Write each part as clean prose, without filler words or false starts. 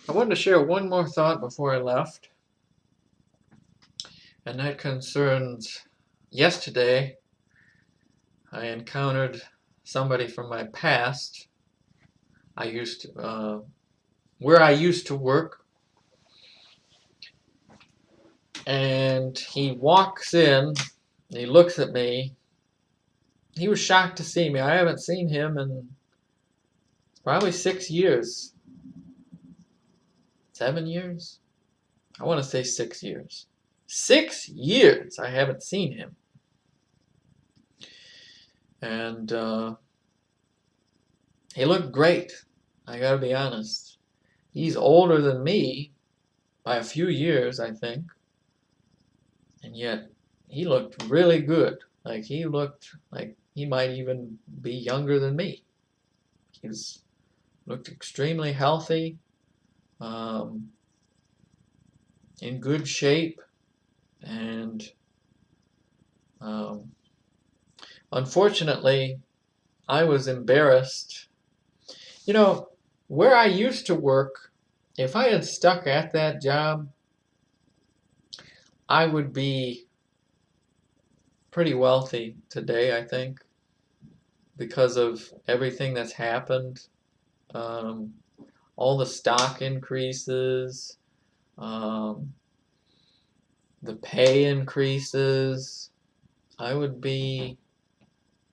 I wanted to share one more thought before I left, and that concerns yesterday I encountered somebody from my past. I used to, where I used to work, and he walks in, and he looks at me. He was shocked to see me. I haven't seen him in probably 6 years, 7 years. I want to say 6 years. 6 years I haven't seen him. And he looked great. I gotta be honest. He's older than me by a few years, I think. And yet he looked really good. Like he looked like he might even be younger than me. He's looked extremely healthy, um, in good shape, and um, unfortunately, I was embarrassed. You know, where I used to work, if I had stuck at that job, I would be pretty wealthy today, I think, because of everything that's happened. Um, all the stock increases, um, the pay increases. I would be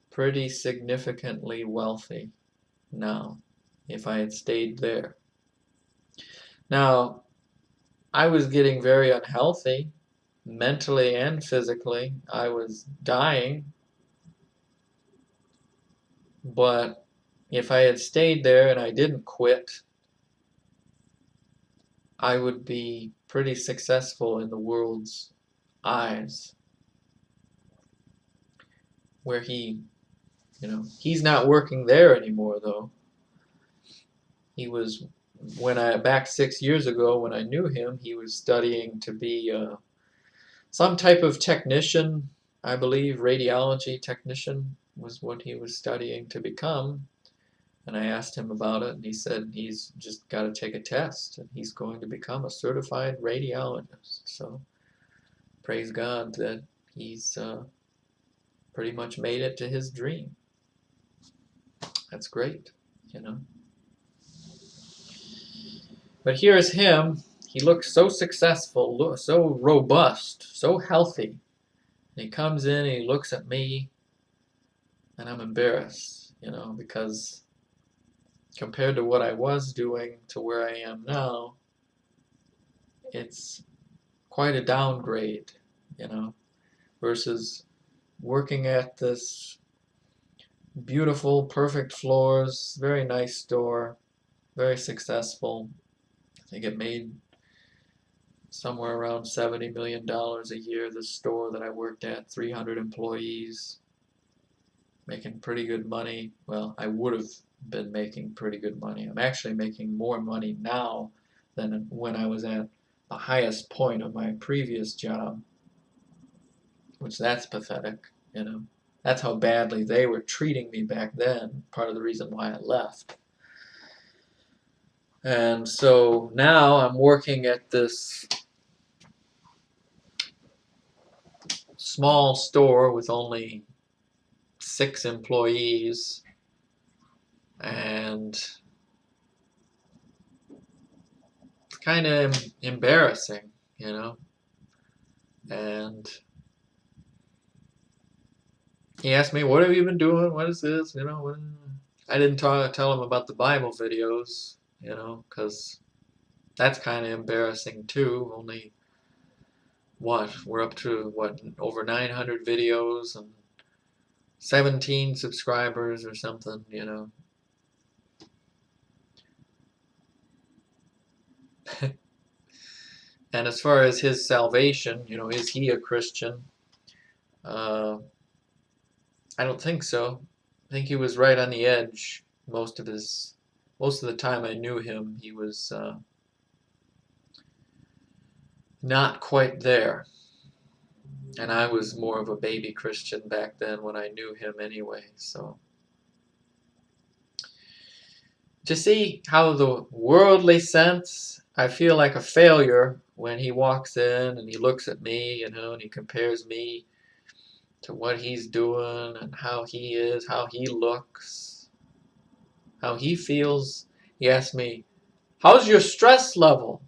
pretty significantly wealthy now if I had stayed there. Now, I was getting very unhealthy, mentally and physically. I was dying, but if I had stayed there and I didn't quit, I would be pretty successful in the world's eyes. Where he's not working there anymore though. He was back 6 years ago when I knew him, he was studying to be some type of technician, I believe, radiology technician was what he was studying to become. And I asked him about it, and he said he's just got to take a test, and he's going to become a certified radiologist. So praise God that he's pretty much made it to his dream. That's great, you know. But here's him. He looks so successful, so robust, so healthy. And he comes in and he looks at me, and I'm embarrassed, because compared to what I was doing to where I am now, it's quite a downgrade, you know, versus working at this beautiful, perfect floors, very nice store, very successful. I think it made somewhere around $70 million a year, the store that I worked at, 300 employees, making pretty good money. Well, I would have been making pretty good money. I'm actually making more money now than when I was at the highest point of my previous job, which that's pathetic, you know. That's how badly they were treating me back then, part of the reason why I left. And so now I'm working at this small store with only 6 employees, and it's kind of embarrassing, you know. And he asked me, "What have you been doing? What is this?" I didn't tell him about the Bible videos, because that's kind of embarrassing too. Only we're up to over 900 videos and 17 subscribers or something. And as far as his salvation, is he a Christian? Uh, I don't think so. I think he was right on the edge most of the time I knew him. He was not quite there. And I was more of a baby Christian back then when I knew him anyway. So to see how the worldly sense, I feel like a failure when he walks in and he looks at me, and he compares me to what he's doing and how he is, how he looks, how he feels. He asked me, "How's your stress level?"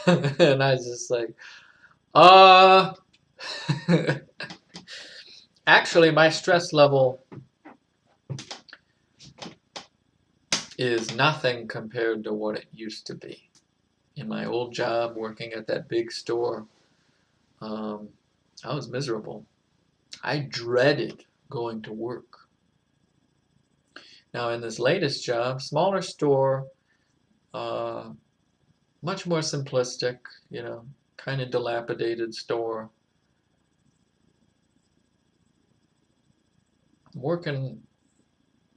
And I was just like, uh, actually, my stress level is nothing compared to what it used to be. In my old job, working at that big store, um, I was miserable. I dreaded going to work. Now, in this latest job, smaller store, uh, much more simplistic, kind of dilapidated store. I'm working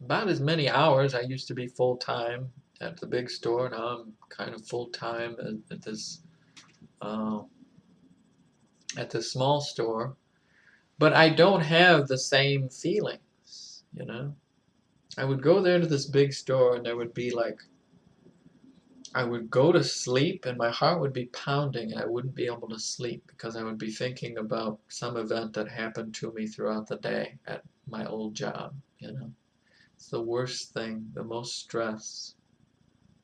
about as many hours. I used to be full time at the big store. Now I'm kind of full time uh, at this small store. But I don't have the same feelings. I would go there to this big store, and there would be like, I would go to sleep and my heart would be pounding and I wouldn't be able to sleep because I would be thinking about some event that happened to me throughout the day at my old job. It's the worst thing, the most stress.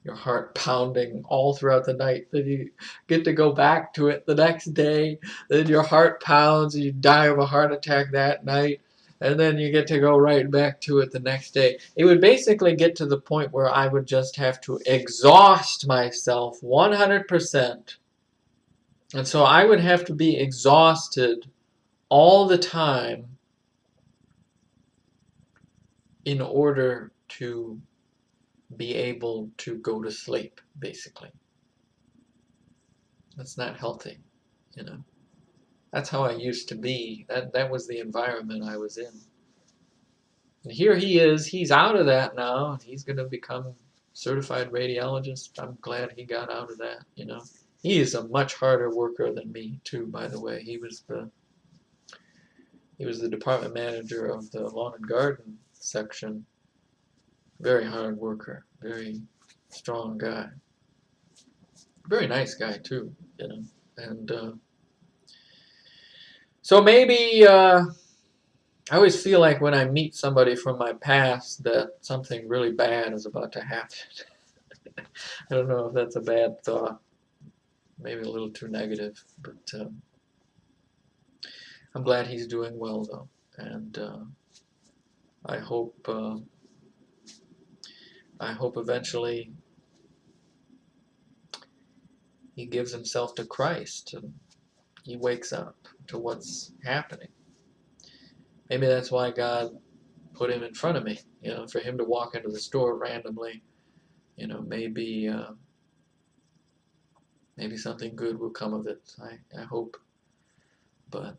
Your heart pounding all throughout the night. Then you get to go back to it the next day. Then your heart pounds and you die of a heart attack that night. And then you get to go right back to it the next day. It would basically get to the point where I would just have to exhaust myself 100%. And so I would have to be exhausted all the time in order to be able to go to sleep, basically. That's not healthy. That's how I used to be. That was the environment I was in. And here he is. He's out of that now. He's going to become certified radiologist. I'm glad he got out of that. He is a much harder worker than me, too, by the way. He was the department manager of the lawn and garden section. Very hard worker. Very strong guy. Very nice guy, too. And so maybe I always feel like when I meet somebody from my past that something really bad is about to happen. I don't know if that's a bad thought, maybe a little too negative, but I'm glad he's doing well though, and I hope eventually he gives himself to Christ and he wakes up to what's happening. Maybe that's why God put him in front of me, for him to walk into the store randomly. Maybe something good will come of it. I hope. But,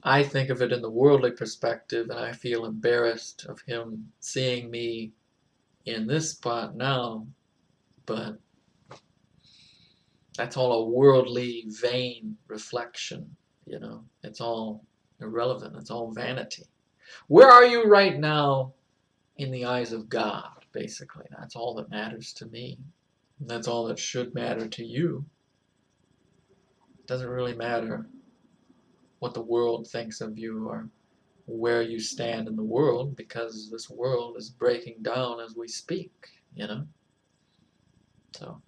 I think of it in the worldly perspective, and I feel embarrassed of him seeing me in this spot now. But that's all a worldly, vain reflection. It's all irrelevant. It's all vanity. Where are you right now in the eyes of God, basically? That's all that matters to me. And that's all that should matter to you. It doesn't really matter what the world thinks of you or where you stand in the world, because this world is breaking down as we speak. So,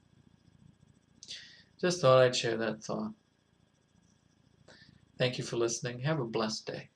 just thought I'd share that thought. Thank you for listening. Have a blessed day.